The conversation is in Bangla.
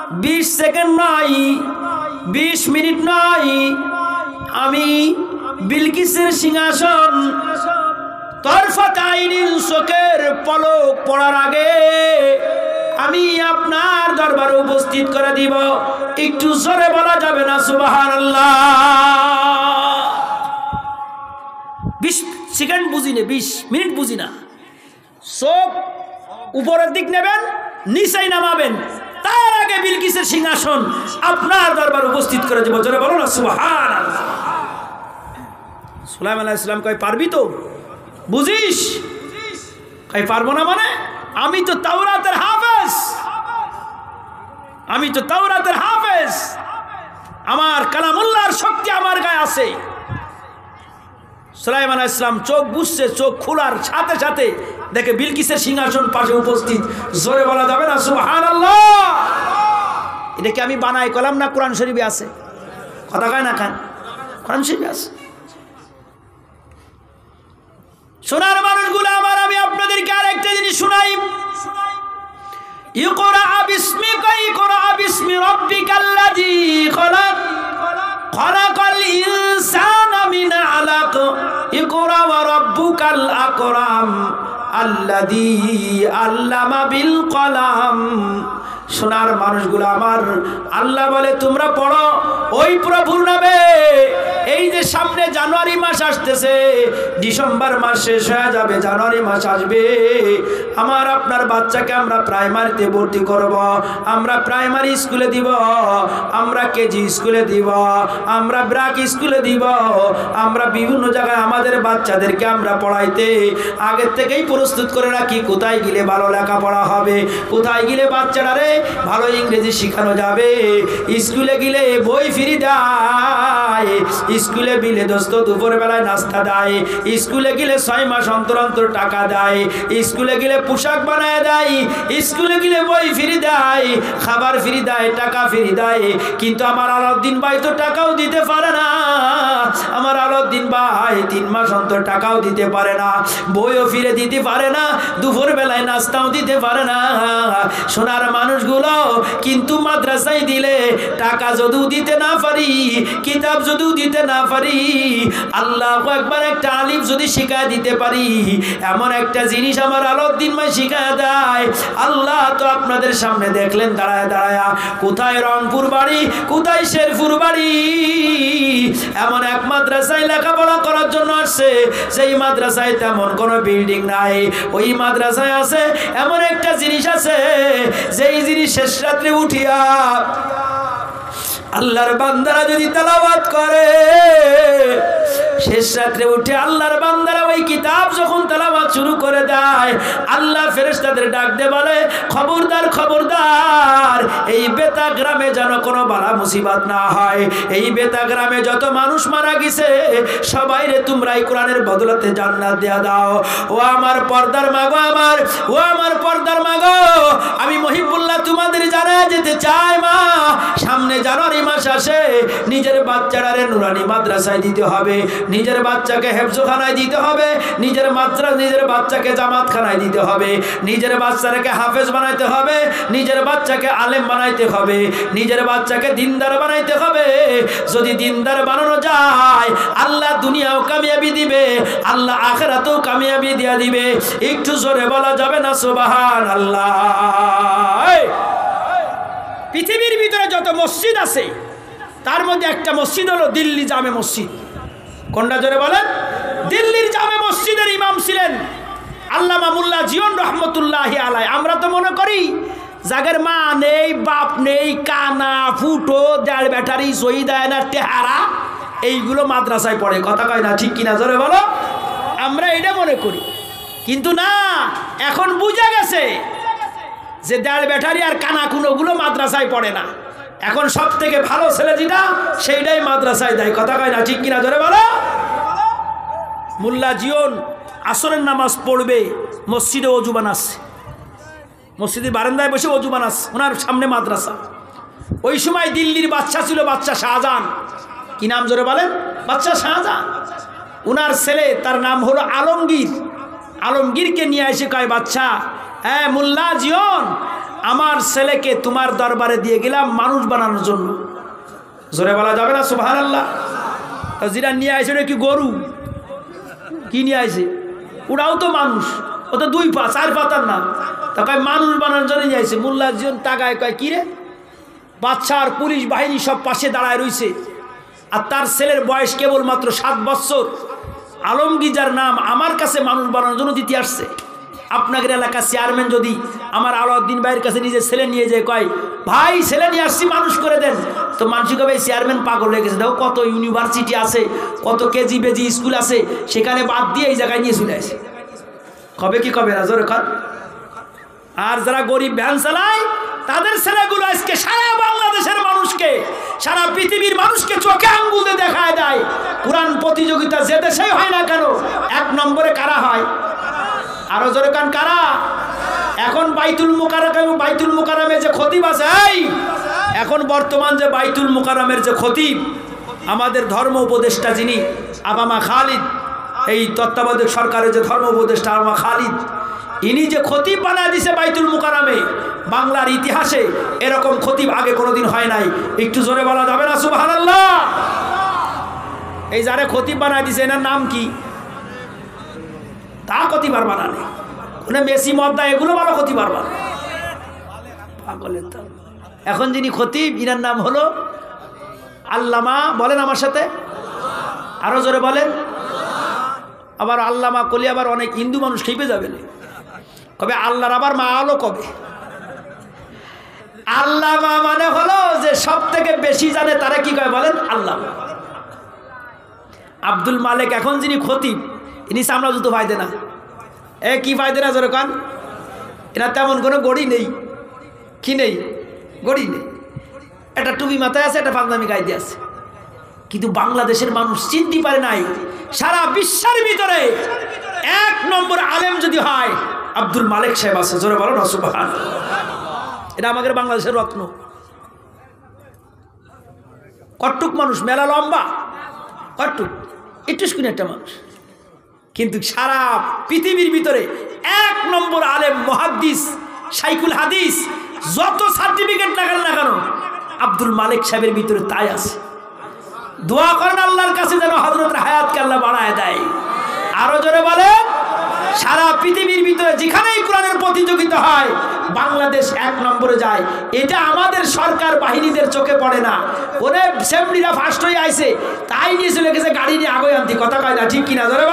20 সেকেন্ড নয়, 20 মিনিট নয়, আমি বিলকিসের সিংহাসন তরফাত আইনিন চোখের পলক পড়ার আগে আমি আপনার দরবারে উপস্থিত করে দিব। একটু জোরে বলা যাবে না সুবহানাল্লাহ? 20 সেকেন্ড বুঝি না, 20 মিনিট বুঝি না। চোখ উপরের দিক নেবেন, নিচেই নামাবেন, তার আগে বিলকিসের সিংহাসন আপনার দরবারে উপস্থিত করে দিব। জোরে বলো না সুবহানাল্লাহ। সুলাইমান আলাইহিস সালাম কয় পারবি তো? বুঝিস? কয় পারবো না মানে? আমি তো তাওরাতের হাফেজ, আমি তো তাওরাতের হাফেজ, আমার কালামুল্লাহর শক্তি আমার গায়ে আছে। সুলাইমান আলাইহিস সালাম চোখ বুঝছে, চোখ খোলার সাথে সাথে দেখে বিলকিসের সিংহাসন পাশে উপস্থিত। জোরে বলা যাবে না সুবহানাল্লাহ? এটা কি আমি বানাই কলাম না কোরআন শরীফে আছে? কথা কয় না খান, কোরআন শরীফে আছে। সোনার মানুষগুলো আমার, আমি আপনাদেরকে আরেকটা জিনিস শোনাই। ইকরা বিসমিকা, ইকরা বিসমি রাব্বিকাল্লাযী খলাক, খলাকাল ইনসানা মিন আলাক, ইকরা ওয়া রাব্বুকাল আকরাম আল্লাযী আল্লামা বিল কলাম। সোনার মানুষগুলো আমার, আল্লাহ বলে তোমরা পড়ো ওই প্রভুর নামে। এই যে সামনে জানুয়ারি মাস আসতেছে, ডিসেম্বর মাস শেষ হয়ে যাবে, জানুয়ারি মাস আসবে, আমার আপনার বাচ্চাকে আমরা প্রাইমারিতে ভর্তি করব, আমরা প্রাইমারি স্কুলে দিব, আমরা কেজি স্কুলে দিব, আমরা ব্রাক স্কুলে দিব, আমরা বিভিন্ন জায়গায় আমাদের বাচ্চাদেরকে আমরা পড়াইতে আগের থেকেই প্রস্তুত করে রাখি। কোথায় গেলে ভালো লেখাপড়া হবে, কোথায় গেলে বাচ্চাটারে ভালো ইংরেজি শেখানো যাবে। স্কুলে গেলে বই ফ্রি দেয়, স্কুলে গেলে দোস্ত দুপুর বেলায় নাস্তা দেয়, স্কুলে গেলে 6 মাস অন্তর অন্তর টাকা দেয়, স্কুলে গেলে পোশাক বানায় দেয়, স্কুলে গেলে বই ফ্রি দেয়, খাবার ফ্রি দেয়, টাকা ফ্রি দেয়। কিন্তু আমার আলাউদ্দিন ভাই তো টাকাও দিতে পারে না, আমার আলাউদ্দিন ভাই 3 মাস অন্তর টাকাও দিতে পারে না, বইও ফিরে দিতে পারে না, দুপুর বেলায় নাস্তাও দিতে পারে না। সোনার মানুষগুলো কিন্তু মাদ্রাসায় দিলে টাকা যদিও দিতে না পারি, কিতাব যদিও দিতে না পারি, আল্লাহু আকবার একটা আলিফ যদি শিখায় দিতে পারি, এমন একটা জিনিস আমার আলাউদ্দিন ভাই শিখায় দেয়। আল্লাহ তো আপনাদের সামনে দেখলেন দাঁড়ায় দাঁড়ায়া, কোথায় রংপুর বাড়ি, কোথায় শেরপুর বাড়ি, এমন এক মাদ্রাসায় লেখাপড়া করার জন্য আসছে, সেই মাদ্রাসায় তেমন কোনো বিল্ডিং নাই, ওই মাদ্রাসায় আছে এমন একটা জিনিস আছে, যেই জিনিস শেষ রাত্রে উঠিয়া আল্লাহর বান্দারা যদি তেলাওয়াত করে, শেষ রাত্রে উঠে আল্লাহর বান্দারা ওই কিতাব যখন তেলাওয়াত শুরু করে দেয়, আল্লাহ ফেরেশতাদের ডাক দিয়ে বলে খবরদার খবরদার, এই বেতা গ্রামে যেন কোনো বালা মুসিবত না হয়, এই বেতা গ্রামে যত মানুষ মারা গেছে সবাইরে তোমরা এই কোরআনের বদলতে জান্নাত দেয়া দাও। ও আমার পর্দার মাগো, আমার ও আমার পর্দার মাগো, আমি মহিবুল্লাহ তোমাদের জানায় যেতে চাই মা, সামনে জানুয়ারি মাস আসে, নিজের বাচ্চাটারে নুরানি মাদ্রাসায় দিতে হবে, নিজের বাচ্চাকে হেফজখানায় দিতে হবে, নিজের বাচ্চাকে জামাতখানায় দিতে হবে, নিজের বাচ্চাকে হাফেজ বানাইতে হবে, নিজের বাচ্চাকে আলেম বানাইতে হবে, নিজের বাচ্চাকে দিনদার বানাইতে হবে। যদি দিনদার বানানো যায় আল্লাহ দুনিয়াও কামিয়াবি দিবে, আল্লাহ আখিরাতেও কামিয়াবি দিয়া দিবে। একটু জোরে বলা যাবে না সুবহানাল্লাহ? পৃথিবীর ভিতরে যত মসজিদ আছে তার মধ্যে একটা মসজিদ হলো দিল্লি জামে মসজিদ। কোনটা জোরে বলেন? দিল্লির জামে মসজিদের ইমাম ছিলেন আল্লামা মুল্লা জীবন রহমতুল্লাহি আলাই। আমরা তো মনে করি যাদের মা নেই, বাপ নেই, কানা ফুটো দেড় ব্যাটারি শহীদায়না টেহারা এইগুলো মাদ্রাসায় পড়ে, কথা কয় না ঠিক কিনা জোরে বলো? আমরা এটা মনে করি, কিন্তু না, এখন বুঝা গেছে যে দেড় ব্যাটারি আর কানা কুনোগুলো মাদ্রাসায় পড়ে না। এখন সব থেকে ভালো ছেলে যেটা সেইটাই মাদ্রাসায় দেয়, কথা কয় না ঠিক কিনা জোরে বলো? মুল্লা জিয়ন আসরের নামাজ পড়বে, মসজিদে অজু বানাচ্ছে, মসজিদের বারান্দায় বসে অজু বানাচ্ছে, ওনার সামনে মাদ্রাসা। ওই সময় দিল্লির বাচ্চা ছিল, বাচ্চা শাহজাহান। কি নাম জোরে বলেন? বাচ্চা শাহজাহান। ওনার ছেলে, তার নাম হলো আলমগীর। আলমগীরকে নিয়ে এসে কয় বাচ্চা, হ্যাঁ মুল্লা জিয়ন, আমার ছেলেকে তোমার দরবারে দিয়ে গেলাম মানুষ বানানোর জন্য। জোরে বলা যাবে না সুবহানাল্লাহ? যেটা নিয়ে আসে ওটা কি গরু? কি নিয়ে আসে? ওরাও তো মানুষ, ও তো 2 পা 4 পাতার না। তা কয় মানুষ বানানোর জন্য নিয়ে আসে। মোল্লা জন তাকায়, কয় কি রে? বাচ্চা আর পুলিশ বাহিনী সব পাশে দাঁড়ায় রয়েছে, আর তার ছেলের বয়স কেবলমাত্র 7 বছর। আলমগীর যার নাম আমার কাছে মানুষ বানানোর জন্য দিতে আসছে। আপনাদের এলাকার চেয়ারম্যান যদি আমার আলাউদ্দিন ভাইয়ের কাছে নিজের ছেলে নিয়ে যায়, কয় ভাই ছেলে নিয়ে আসছি মানুষ করে দেন, তো মানসিক ভাই চেয়ারম্যান পাগল হয়ে গেছে। দেখো কত ইউনিভার্সিটি আছে, কত কেজি বেজি স্কুল আছে, সেখানে বাদ দিয়ে এই জায়গায় নিয়ে চলে আসে। কবে কি কবে না জোরে কর। আর যারা গরিব ভ্যান চালায় তাদের ছেলেগুলো আজকে সারা বাংলাদেশের মানুষকে, সারা পৃথিবীর মানুষকে চোখে আঙ্গুল দিয়ে দেখায় দেয়। কোরআন প্রতিযোগিতা যে দেশেই হয় না কেন 1 নম্বরে কারা হয়? আরো জোরে কান কারা? এখন বাইতুল মুকাররমে যে খতিব আছে, এখন বর্তমান যে বাইতুল মুকাররমের যে খতিব, আমাদের ধর্ম উপদেষ্টা যিনি আবামা খালিদ, এই তত্ত্বাবধায়ক সরকারের যে ধর্ম উপদেষ্টা আবামা খালিদ, ইনি যে খতিব বানায় দিছে বাইতুল মুকাররমে, বাংলার ইতিহাসে এরকম খতিব আগে কোনোদিন হয় নাই। একটু জোরে বলা যাবে না সুবহানাল্লাহ? এই যারে খতিব বানায় দিছে এনার নাম কি? তা খতিবার বানানে ওনে মেসি মদ্দা এগুলো ভালো খতিবার বানানে পাগলের তো। এখন যিনি খতিব ইনার নাম হলো আল্লামা, বলেন আমার সাথে আরো জোরে বলেন। আবার আল্লামা কলি আবার অনেক হিন্দু মানুষ খেপে যাবে না, কবে আল্লাহর আবার মা আলো কবে? আল্লামা মানে হলো যে সব থেকে বেশি জানে তারা কি কয় বলেন? আল্লামা। আব্দুল মালিক এখন যিনি খতিব, ইনি চামড়া জুতো ফায়দে না। কি ফায়দে না জোরে কান? এরা তেমন কোনো গড়ি নেই, কি নেই? গড়ি নেই। একটা টুপি মাথায় আছে, একটা পাঞ্জাবি গাইতে আছে, কিন্তু বাংলাদেশের মানুষ চিনতে পারে নাই সারা বিশ্বের ভিতরে 1 নম্বর আলেম যদি হয় আব্দুল মালিক সাহেব আছে। জোরে বলো না সুবহানাল্লাহ? এটা আমাদের বাংলাদেশের রত্ন। কটুক মানুষ, মেলা লম্বা, কটুক একটু স্কুন একটা মানুষ, কিন্তু সারা পৃথিবীর ভিতরে 1 নম্বর আলেম, মুহাদ্দিস, শাইখুল হাদিস, যত সার্টিফিকেট লাগান না কেন আব্দুল মালিক সাহেবের ভিতরে তাই আছে। দোয়া করেন আল্লাহর কাছে যেন হযরতের হায়াতকে আল্লাহ বাড়ায় দেয়। আরো জোরে বলে। সারা পৃথিবীর ভিতরে যেখানেই কোরআনের প্রতিযোগিতা হয় বাংলাদেশ 1 নম্বরে যায়। এটা আমাদের সরকার বাহিনীদের চোখে পড়ে না। ওরে সেমনিরা ফার্স্ট হয়ে আইছে, তাই নিয়ে চলে গেছে গাড়ি নিয়ে আগে আনতে। কথা কয় না, ঠিক কিনা? ধরে